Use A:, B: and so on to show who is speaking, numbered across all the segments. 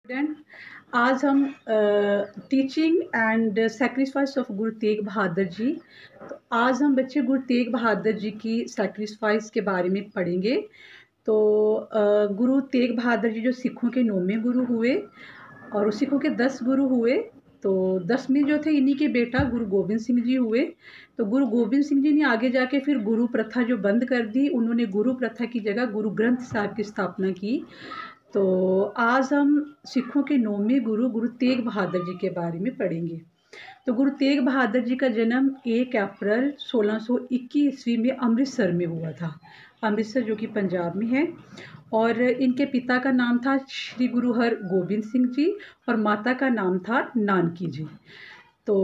A: Student, आज हम teaching and sacrifice of Guru Tegh Bahadur ji. तो आज हम बच्चे गुरु तेग बहादुर जी की सेक्रीफाइस के बारे में पढ़ेंगे। तो गुरु तेग बहादुर जी जो सिखों के 9वें गुरु हुए और सिखों के 10 गुरु हुए। तो 10वें जो थे इन्हीं के बेटा गुरु गोबिंद सिंह जी हुए। तो गुरु गोबिंद सिंह जी ने आगे जाके फिर गुरु प्रथा जो बंद कर दी, उन्होंने गुरु प्रथा की जगह गुरु ग्रंथ साहिब की स्थापना की। तो आज हम सिखों के 9वें गुरु गुरु तेग बहादुर जी के बारे में पढ़ेंगे। तो गुरु तेग बहादुर जी का जन्म 1 अप्रैल 1621 ईस्वी में अमृतसर में हुआ था। अमृतसर जो कि पंजाब में है। और इनके पिता का नाम था श्री गुरु हर गोबिंद सिंह जी और माता का नाम था नानकी जी। तो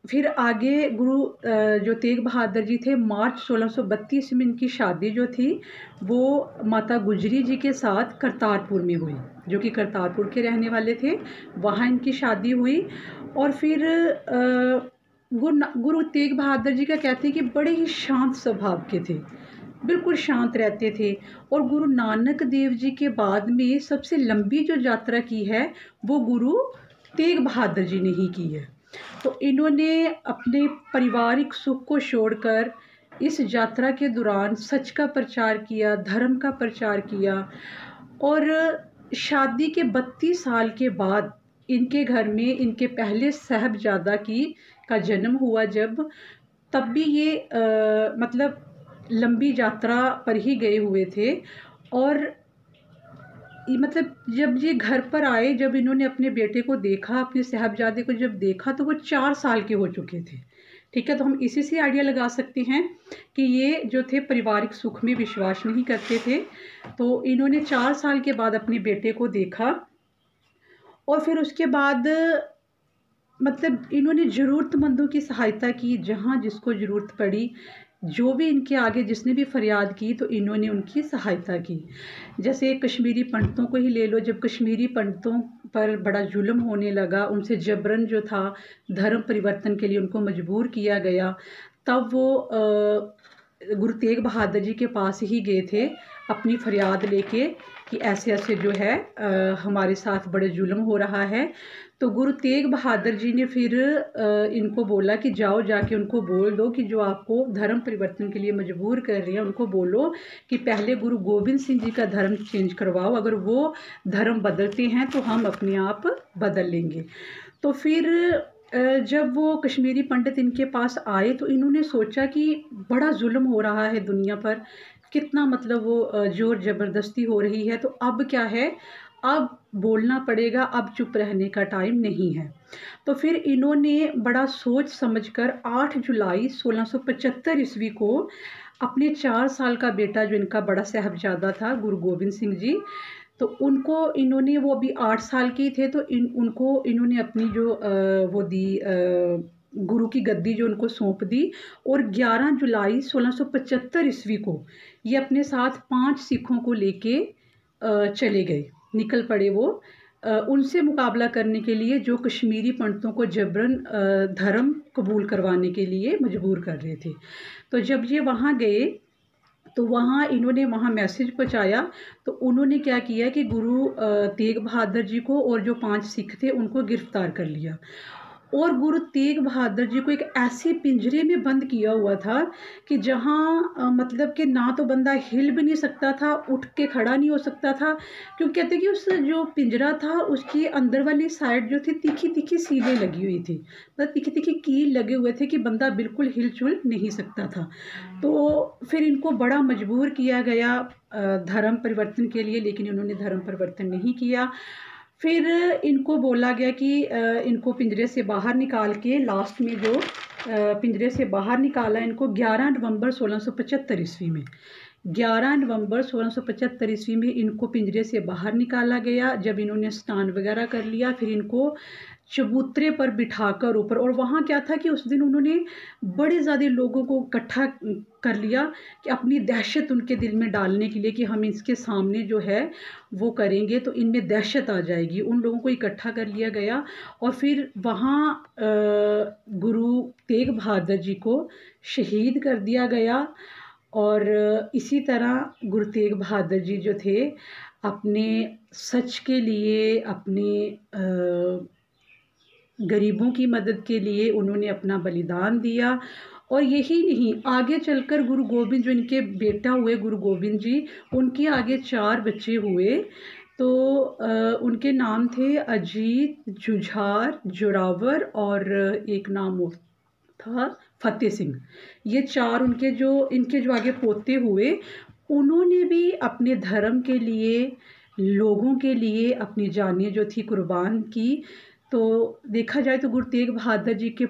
A: फिर आगे गुरु जो तेग बहादुर जी थे, मार्च 1632 में इनकी शादी जो थी वो माता गुजरी जी के साथ करतारपुर में हुई, जो कि करतारपुर के रहने वाले थे। वहाँ इनकी शादी हुई। और फिर गुरु तेग बहादुर जी का कहते हैं कि बड़े ही शांत स्वभाव के थे, बिल्कुल शांत रहते थे। और गुरु नानक देव जी के बाद में सबसे लंबी जो यात्रा की है वो गुरु तेग बहादुर जी ने ही की है। तो इन्होंने अपने पारिवारिक सुख को छोड़कर इस यात्रा के दौरान सच का प्रचार किया, धर्म का प्रचार किया। और शादी के 32 साल के बाद इनके घर में इनके पहले साहबजादा का जन्म हुआ। जब तब भी ये मतलब लंबी यात्रा पर ही गए हुए थे। और मतलब जब ये घर पर आए, जब इन्होंने अपने बेटे को देखा, अपने साहबजादे को जब देखा, तो वो 4 साल के हो चुके थे। ठीक है, तो हम इसी से आइडिया लगा सकते हैं कि ये जो थे पारिवारिक सुख में विश्वास नहीं करते थे। तो इन्होंने 4 साल के बाद अपने बेटे को देखा। और फिर उसके बाद मतलब इन्होंने ज़रूरतमंदों की सहायता की, जहाँ जिसको ज़रूरत पड़ी, जो भी इनके आगे जिसने भी फरियाद की तो इन्होंने उनकी सहायता की। जैसे कश्मीरी पंडितों को ही ले लो, जब कश्मीरी पंडितों पर बड़ा जुल्म होने लगा, उनसे जबरन जो था धर्म परिवर्तन के लिए उनको मजबूर किया गया, तब वो गुरु तेग बहादुर जी के पास ही गए थे अपनी फरियाद लेके कि ऐसे ऐसे जो है हमारे साथ बड़े जुल्म हो रहा है। तो गुरु तेग बहादुर जी ने फिर इनको बोला कि जाओ जाके उनको बोल दो कि जो आपको धर्म परिवर्तन के लिए मजबूर कर रहे हैं, उनको बोलो कि पहले गुरु गोबिंद सिंह जी का धर्म चेंज करवाओ, अगर वो धर्म बदलते हैं तो हम अपने आप बदल लेंगे। तो फिर जब वो कश्मीरी पंडित इनके पास आए तो इन्होंने सोचा कि बड़ा जुल्म हो रहा है दुनिया पर, कितना मतलब वो जोर ज़बरदस्ती हो रही है, तो अब क्या है, अब बोलना पड़ेगा, अब चुप रहने का टाइम नहीं है। तो फिर इन्होंने बड़ा सोच समझकर 8 जुलाई 1675 ईस्वी को अपने 4 साल का बेटा, जो इनका बड़ा साहबजादा था गुरु गोबिंद सिंह जी, तो उनको इन्होंने, वो अभी 8 साल के थे, तो उनको इन्होंने अपनी जो वो दी गुरु की गद्दी जो उनको सौंप दी। और 11 जुलाई 1675 ईस्वी को ये अपने साथ 5 सिखों को लेके चले गए, निकल पड़े वो उनसे मुकाबला करने के लिए जो कश्मीरी पंडितों को जबरन धर्म कबूल करवाने के लिए मजबूर कर रहे थे। तो जब ये वहाँ गए तो वहाँ इन्होंने वहाँ मैसेज पहुँचाया। तो उन्होंने क्या किया कि गुरु तेग बहादुर जी को और जो 5 सिख थे उनको गिरफ्तार कर लिया। और गुरु तेग बहादुर जी को एक ऐसे पिंजरे में बंद किया हुआ था कि जहाँ मतलब कि ना तो बंदा हिल भी नहीं सकता था, उठ के खड़ा नहीं हो सकता था, क्योंकि कहते कि उस जो पिंजरा था उसकी अंदर वाली साइड जो थी तीखी तीखी सीलें लगी हुई थी, मतलब तीखी तीखी कील लगे हुए थे कि बंदा बिल्कुल हिल चुल नहीं सकता था। तो फिर इनको बड़ा मजबूर किया गया धर्म परिवर्तन के लिए, लेकिन इन्होंने धर्म परिवर्तन नहीं किया। फिर इनको बोला गया कि इनको पिंजरे से बाहर निकाल के, लास्ट में जो पिंजरे से बाहर निकाला इनको 11 नवंबर 1675 ईस्वी में, 11 नवंबर 1675 ईस्वी में इनको पिंजरे से बाहर निकाला गया। जब इन्होंने स्नान वगैरह कर लिया, फिर इनको चबूतरे पर बिठाकर ऊपर, और वहाँ क्या था कि उस दिन उन्होंने बड़े ज़्यादा लोगों को इकट्ठा कर लिया कि अपनी दहशत उनके दिल में डालने के लिए कि हम इसके सामने जो है वो करेंगे तो इनमें दहशत आ जाएगी। उन लोगों को इकट्ठा कर लिया गया और फिर वहाँ गुरु तेग बहादुर जी को शहीद कर दिया गया। और इसी तरह गुरु तेग बहादुर जी जो थे अपने सच के लिए, अपने गरीबों की मदद के लिए उन्होंने अपना बलिदान दिया। और यही नहीं, आगे चलकर गुरु गोबिंद, जो इनके बेटा हुए गुरु गोबिंद जी, उनके आगे 4 बच्चे हुए। तो उनके नाम थे अजीत, जुझार, जोरावर और एक नाम और था फतेह सिंह। ये 4 इनके जो आगे पोते हुए, उन्होंने भी अपने धर्म के लिए, लोगों के लिए अपनी जानें जो थी कुर्बान की। तो देखा जाए तो गुरु तेग बहादुर जी के